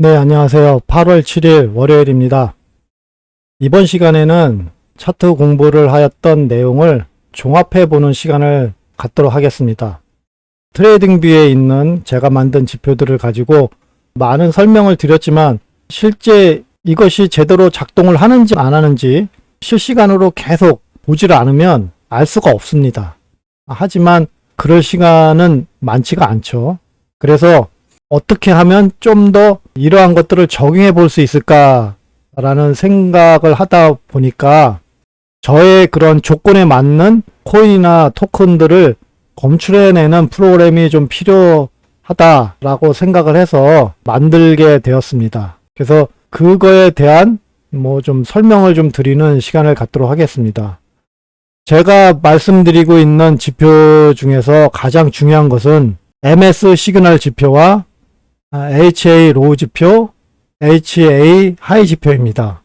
네, 안녕하세요. 8월 7일 월요일입니다. 이번 시간에는 차트 공부를 하였던 내용을 종합해 보는 시간을 갖도록 하겠습니다. 트레이딩뷰에 있는 제가 만든 지표들을 가지고 많은 설명을 드렸지만 실제 이것이 제대로 작동을 하는지 안 하는지 실시간으로 계속 보지를 않으면 알 수가 없습니다. 하지만 그럴 시간은 많지가 않죠. 그래서 어떻게 하면 좀 더 이러한 것들을 적용해 볼 수 있을까라는 생각을 하다 보니까 저의 그런 조건에 맞는 코인이나 토큰들을 검출해내는 프로그램이 좀 필요하다라고 생각을 해서 만들게 되었습니다. 그래서 그거에 대한 좀 설명을 좀 드리는 시간을 갖도록 하겠습니다. 제가 말씀드리고 있는 지표 중에서 가장 중요한 것은 MS 시그널 지표와 HA 로우 지표, HA 하이 지표입니다.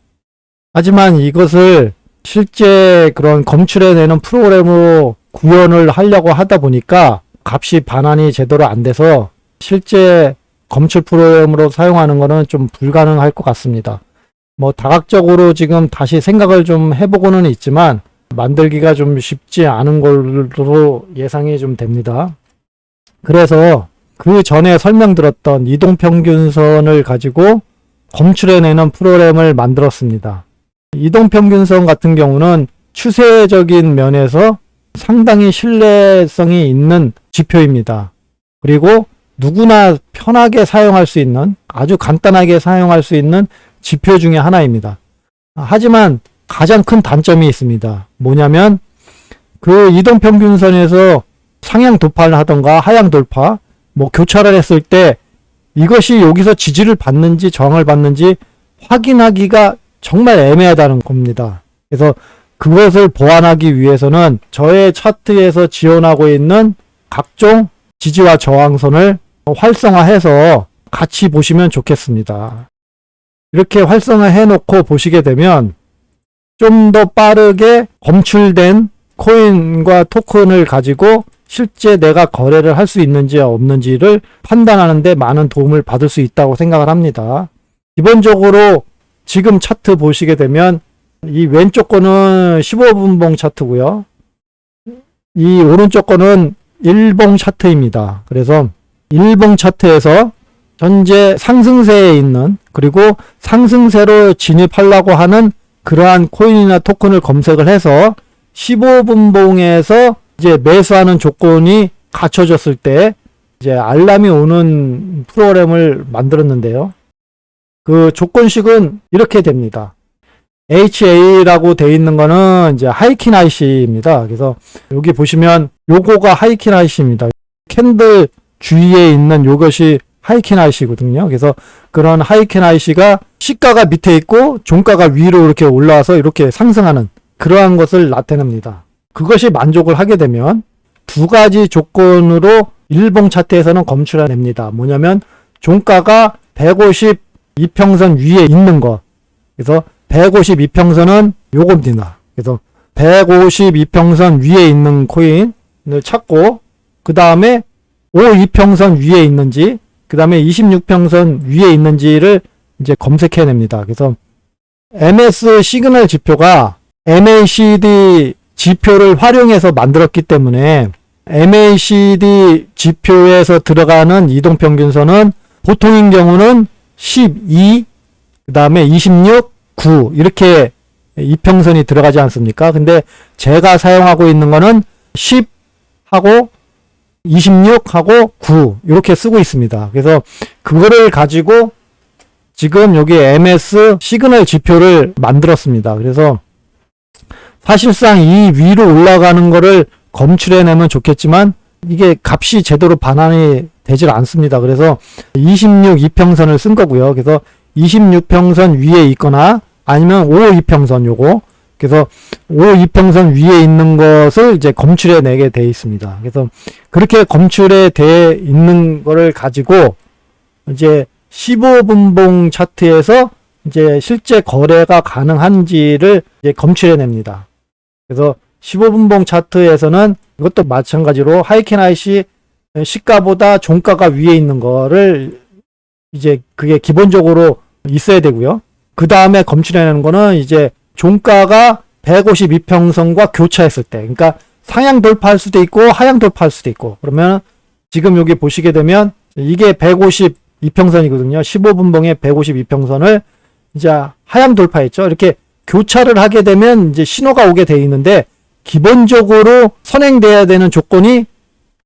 하지만 이것을 실제 그런 검출해내는 프로그램으로 구현을 하려고 하다 보니까 값이 반환이 제대로 안 돼서 실제 검출 프로그램으로 사용하는 것은 좀 불가능할 것 같습니다. 다각적으로 지금 다시 생각을 좀 해보고는 있지만 만들기가 좀 쉽지 않은 걸로 예상이 좀 됩니다. 그래서 그 전에 설명드렸던 이동평균선을 가지고 검출해내는 프로그램을 만들었습니다. 이동평균선 같은 경우는 추세적인 면에서 상당히 신뢰성이 있는 지표입니다. 그리고 누구나 편하게 사용할 수 있는, 아주 간단하게 사용할 수 있는 지표 중에 하나입니다. 하지만 가장 큰 단점이 있습니다. 뭐냐면 그 이동평균선에서 상향 돌파를 하던가 하향 돌파, 교차를 했을 때 이것이 여기서 지지를 받는지 저항을 받는지 확인하기가 정말 애매하다는 겁니다. 그래서 그것을 보완하기 위해서는 저의 차트에서 지원하고 있는 각종 지지와 저항선을 활성화해서 같이 보시면 좋겠습니다. 이렇게 활성화해 놓고 보시게 되면 좀 더 빠르게 검출된 코인과 토큰을 가지고 실제 내가 거래를 할 수 있는지 없는지를 판단하는 데 많은 도움을 받을 수 있다고 생각을 합니다. 기본적으로 지금 차트 보시게 되면 이 왼쪽 거는 15분봉 차트고요. 이 오른쪽 거는 일봉 차트입니다. 그래서 일봉 차트에서 현재 상승세에 있는, 그리고 상승세로 진입하려고 하는 그러한 코인이나 토큰을 검색을 해서 15분봉에서 이제 매수하는 조건이 갖춰졌을 때 이제 알람이 오는 프로그램을 만들었는데요. 그 조건식은 이렇게 됩니다. HA라고 되어 있는 거는 이제 하이킨 IC입니다. 그래서 여기 보시면 요거가 하이킨 IC입니다. 캔들 주위에 있는 요것이 하이킨 IC거든요. 그래서 그런 하이킨 IC가 시가가 밑에 있고 종가가 위로 이렇게 올라와서 이렇게 상승하는 그러한 것을 나타냅니다. 그것이 만족을 하게 되면 두 가지 조건으로 일봉 차트에서는 검출해냅니다. 뭐냐면 종가가 150 이평선 위에 있는 거. 그래서 150 이평선은 요겁니다. 그래서 150 이평선 위에 있는 코인을 찾고 그 다음에 5 이평선 위에 있는지, 그 다음에 26평선 위에 있는지를 이제 검색해냅니다. 그래서 MS 시그널 지표가 MACD 지표를 활용해서 만들었기 때문에 MACD 지표에서 들어가는 이동평균선은 보통인 경우는 12, 그 다음에 26, 9 이렇게 이평선이 들어가지 않습니까? 근데 제가 사용하고 있는 거는 10하고 26하고 9 이렇게 쓰고 있습니다. 그래서 그거를 가지고 지금 여기 MS 시그널 지표를 만들었습니다. 그래서 사실상 이 위로 올라가는 거를 검출해내면 좋겠지만 이게 값이 제대로 반환이 되질 않습니다. 그래서 26 이평선을 쓴 거고요. 그래서 26평선 위에 있거나 아니면 5 이평선 요거, 그래서 5 이평선 위에 있는 것을 이제 검출해내게 돼 있습니다. 그래서 그렇게 검출해 돼 있는 거를 가지고 이제 15분봉 차트에서 이제 실제 거래가 가능한지를 이제 검출해냅니다. 그래서 15분봉 차트에서는 이것도 마찬가지로 하이킨 IC 시가보다 종가가 위에 있는 거를 이제 그게 기본적으로 있어야 되고요. 그 다음에 검출해내는 거는 이제 종가가 152평선과 교차했을 때, 그러니까 상향 돌파할 수도 있고 하향 돌파할 수도 있고, 그러면 지금 여기 보시게 되면 이게 152평선이거든요. 15분봉의 152평선을 이제 하향 돌파했죠. 이렇게 교차를 하게 되면 이제 신호가 오게 돼 있는데, 기본적으로 선행돼야 되는 조건이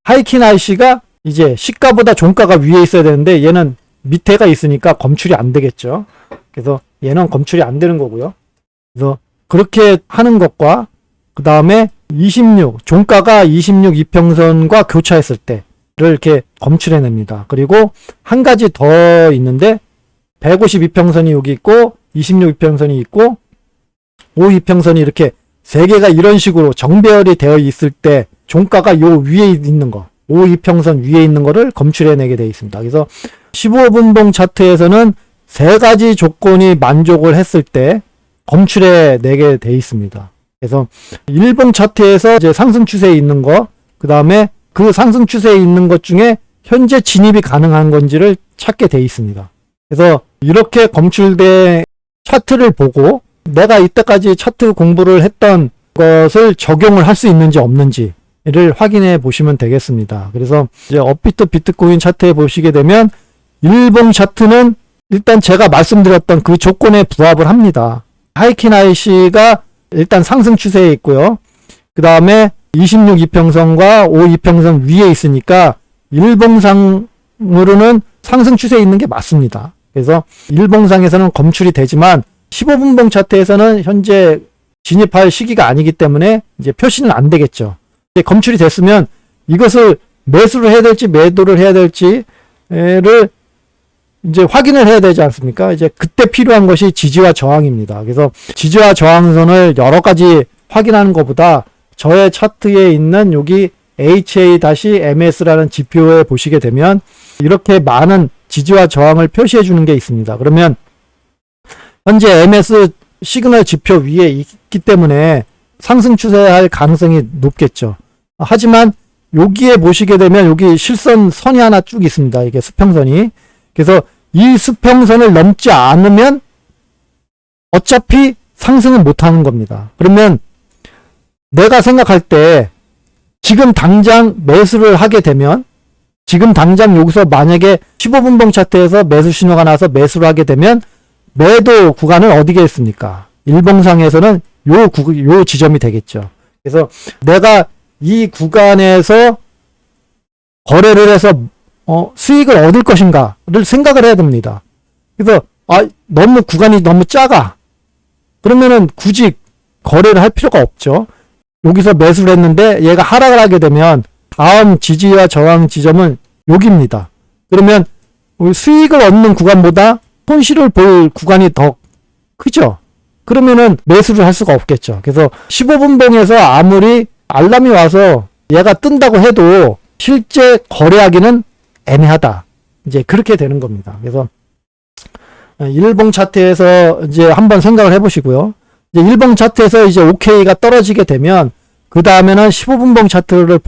하이킨 IC가 이제 시가보다 종가가 위에 있어야 되는데 얘는 밑에가 있으니까 검출이 안 되겠죠. 그래서 얘는 검출이 안 되는 거고요. 그래서 그렇게 하는 것과 그 다음에 26 종가가 26 이평선과 교차했을 때를 이렇게 검출해냅니다. 그리고 한 가지 더 있는데 150 이평선이 여기 있고 26 이평선이 있고 5 이평선이 이렇게 세 개가 이런 식으로 정배열이 되어 있을 때 종가가 요 위에 있는 거 5 이평선 위에 있는 거를 검출해내게 되어 있습니다. 그래서 15분봉 차트에서는 세 가지 조건이 만족을 했을 때 검출해내게 되어 있습니다. 그래서 일봉 차트에서 이제 상승 추세에 있는 거, 그 다음에 그 상승 추세에 있는 것 중에 현재 진입이 가능한 건지를 찾게 되어 있습니다. 그래서 이렇게 검출된 차트를 보고 내가 이때까지 차트 공부를 했던 것을 적용을 할 수 있는지 없는지를 확인해 보시면 되겠습니다. 그래서 이제 업비트 비트코인 차트에 보시게 되면 일봉 차트는 일단 제가 말씀드렸던 그 조건에 부합을 합니다. 하이킨 IC가 일단 상승 추세에 있고요. 그 다음에 26 이평선과 5 이평선 위에 있으니까 일봉상으로는 상승 추세에 있는 게 맞습니다. 그래서 일봉상에서는 검출이 되지만 15분봉 차트에서는 현재 진입할 시기가 아니기 때문에 이제 표시는 안 되겠죠. 이제 검출이 됐으면 이것을 매수를 해야 될지 매도를 해야 될지를 이제 확인을 해야 되지 않습니까? 이제 그때 필요한 것이 지지와 저항입니다. 그래서 지지와 저항선을 여러 가지 확인하는 것보다 저의 차트에 있는 여기 HA-MS라는 지표에 보시게 되면 이렇게 많은 지지와 저항을 표시해 주는 게 있습니다. 그러면 현재 MS 시그널 지표 위에 있기 때문에 상승 추세할 가능성이 높겠죠. 하지만 여기에 보시게 되면 여기 실선 선이 하나 쭉 있습니다. 이게 수평선이. 그래서 이 수평선을 넘지 않으면 어차피 상승은 못하는 겁니다. 그러면 내가 생각할 때 지금 당장 매수를 하게 되면 지금 당장 여기서 만약에 15분봉 차트에서 매수 신호가 나서 매수를 하게 되면 매도 구간은 어디겠습니까? 일봉상에서는 요 지점이 되겠죠. 그래서 내가 이 구간에서 거래를 해서 수익을 얻을 것인가를 생각을 해야 됩니다. 그래서 너무 구간이 너무 작아. 그러면은 굳이 거래를 할 필요가 없죠. 여기서 매수를 했는데 얘가 하락을 하게 되면 다음 지지와 저항 지점은 여기입니다. 그러면 수익을 얻는 구간보다 손실을 볼 구간이 더 크죠. 그러면은 매수를 할 수가 없겠죠. 그래서 15분봉에서 아무리 알람이 와서 얘가 뜬다고 해도 실제 거래하기는 애매하다. 이제 그렇게 되는 겁니다. 그래서 일봉 차트에서 이제 한번 생각을 해보시고요. 이제 일봉 차트에서 이제 OK가 떨어지게 되면 그 다음에는 15분봉 차트를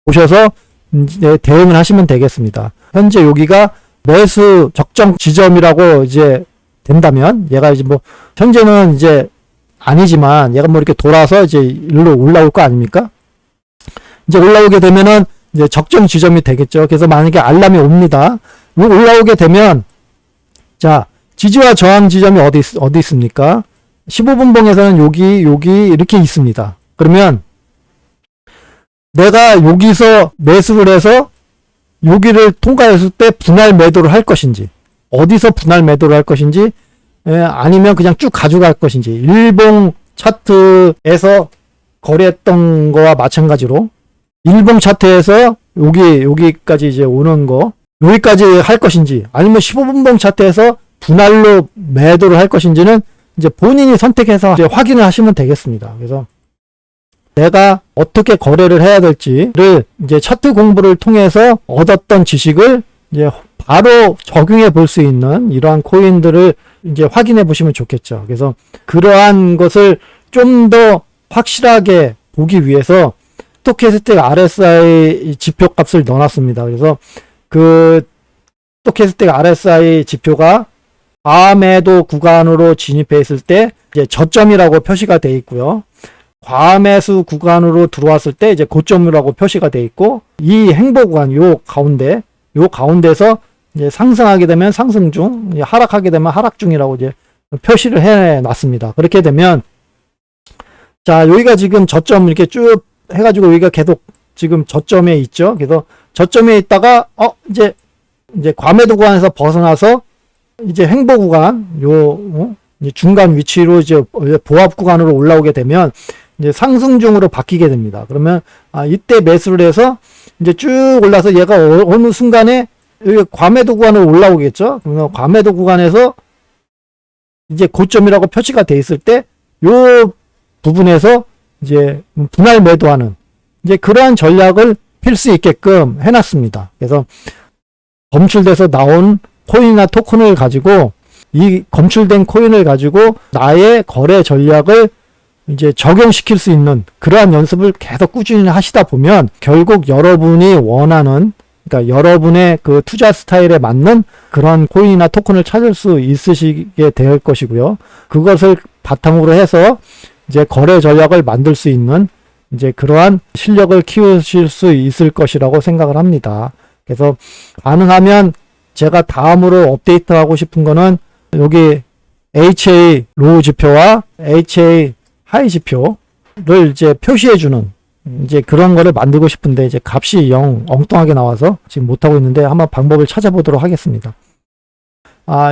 보셔서 이제 대응을 하시면 되겠습니다. 현재 여기가 매수 적정 지점이라고 이제 된다면 얘가 이제 뭐 현재는 이제 아니지만 얘가 뭐 이렇게 돌아서 이제 일로 올라올 거 아닙니까? 이제 올라오게 되면은 이제 적정 지점이 되겠죠. 그래서 만약에 알람이 옵니다. 올라오게 되면 자 지지와 저항 지점이 어디 있습니까? 15분봉에서는 여기 이렇게 있습니다. 그러면 내가 여기서 매수를 해서 여기를 통과했을 때 분할 매도를 할 것인지 어디서 분할 매도를 할 것인지 아니면 그냥 쭉 가져갈 것인지 일봉 차트에서 거래했던 거와 마찬가지로 일봉 차트에서 여기까지 이제 오는 거 여기까지 할 것인지 아니면 15분봉 차트에서 분할로 매도를 할 것인지는 이제 본인이 선택해서 이제 확인을 하시면 되겠습니다. 그래서 내가 어떻게 거래를 해야 될지를 이제 차트 공부를 통해서 얻었던 지식을 이제 바로 적용해 볼 수 있는 이러한 코인들을 이제 확인해 보시면 좋겠죠. 그래서 그러한 것을 좀 더 확실하게 보기 위해서 스토캐스틱 RSI 지표 값을 넣어놨습니다. 그래서 그 스토캐스틱 RSI 지표가 과매도 구간으로 진입해 있을 때 이제 저점이라고 표시가 되어 있고요. 과매수 구간으로 들어왔을 때 이제 고점이라고 표시가 되어 있고, 이 행보 구간 요 가운데서 이제 상승하게 되면 상승 중, 하락하게 되면 하락 중이라고 이제 표시를 해 놨습니다. 그렇게 되면 자, 여기가 지금 저점 이렇게 쭉 해가지고 여기가 계속 지금 저점에 있죠. 그래서 저점에 있다가 이제 과매도 구간에서 벗어나서 이제 행보 구간 이제 중간 위치로 이제 보합 구간으로 올라오게 되면 이제 상승 중으로 바뀌게 됩니다. 그러면 이때 매수를 해서 이제 쭉 올라서 얘가 어느 순간에 여기 과매도 구간으로 올라오겠죠. 그러면 과매도 구간에서 이제 고점이라고 표시가 돼 있을 때 요 부분에서 이제 분할 매도하는 이제 그러한 전략을 필 수 있게끔 해놨습니다. 그래서 검출돼서 나온 코인이나 토큰을 가지고, 이 검출된 코인을 가지고 나의 거래 전략을 이제 적용시킬 수 있는 그러한 연습을 계속 꾸준히 하시다 보면 결국 여러분이 원하는, 그러니까 여러분의 그 투자 스타일에 맞는 그런 코인이나 토큰을 찾을 수 있으시게 될 것이고요. 그것을 바탕으로 해서 이제 거래 전략을 만들 수 있는 이제 그러한 실력을 키우실 수 있을 것이라고 생각을 합니다. 그래서 가능하면 제가 다음으로 업데이트하고 싶은 거는 여기 HA 로우 지표와 HA 하이 지표를 이제 표시해주는 이제 그런 거를 만들고 싶은데 이제 값이 영 엉뚱하게 나와서 지금 못하고 있는데 한번 방법을 찾아보도록 하겠습니다.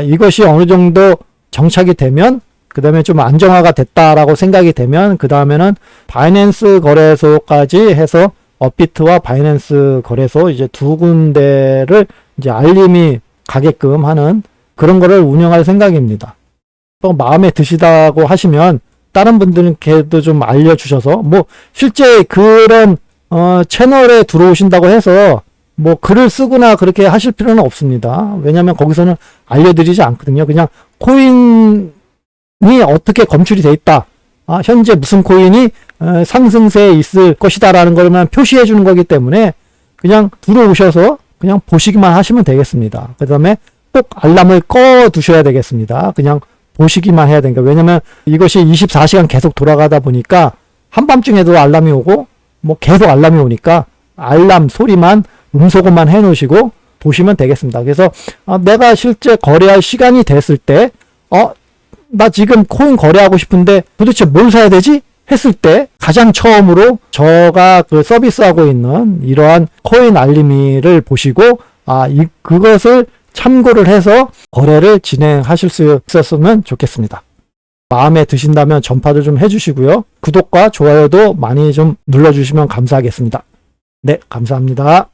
이것이 어느 정도 정착이 되면, 그 다음에 좀 안정화가 됐다라고 생각이 되면, 그 다음에는 바이낸스 거래소까지 해서 업비트와 바이낸스 거래소 이제 두 군데를 이제 알림이 가게끔 하는 그런 거를 운영할 생각입니다. 또 마음에 드시다고 하시면 다른 분들께도 좀 알려주셔서, 뭐 실제 그런 채널에 들어오신다고 해서 뭐 글을 쓰거나 그렇게 하실 필요는 없습니다. 왜냐하면 거기서는 알려드리지 않거든요. 그냥 코인이 어떻게 검출이 돼 있다, 현재 무슨 코인이 상승세에 있을 것이다 라는 것만 표시해 주는 거기 때문에 그냥 들어오셔서 그냥 보시기만 하시면 되겠습니다. 그 다음에 꼭 알람을 꺼 두셔야 되겠습니다. 그냥 보시기만 해야 되니까. 왜냐면 이것이 24시간 계속 돌아가다 보니까 한밤중에도 알람이 오고 뭐 계속 알람이 오니까 알람 소리만 음소거만 해 놓으시고 보시면 되겠습니다. 그래서 내가 실제 거래할 시간이 됐을 때 나 지금 코인 거래하고 싶은데 도대체 뭘 사야 되지? 했을 때 가장 처음으로 제가 그 서비스하고 있는 이러한 코인 알림이를 보시고 그것을 참고를 해서 거래를 진행하실 수 있었으면 좋겠습니다. 마음에 드신다면 전파도 좀 해주시고요. 구독과 좋아요도 많이 좀 눌러주시면 감사하겠습니다. 네, 감사합니다.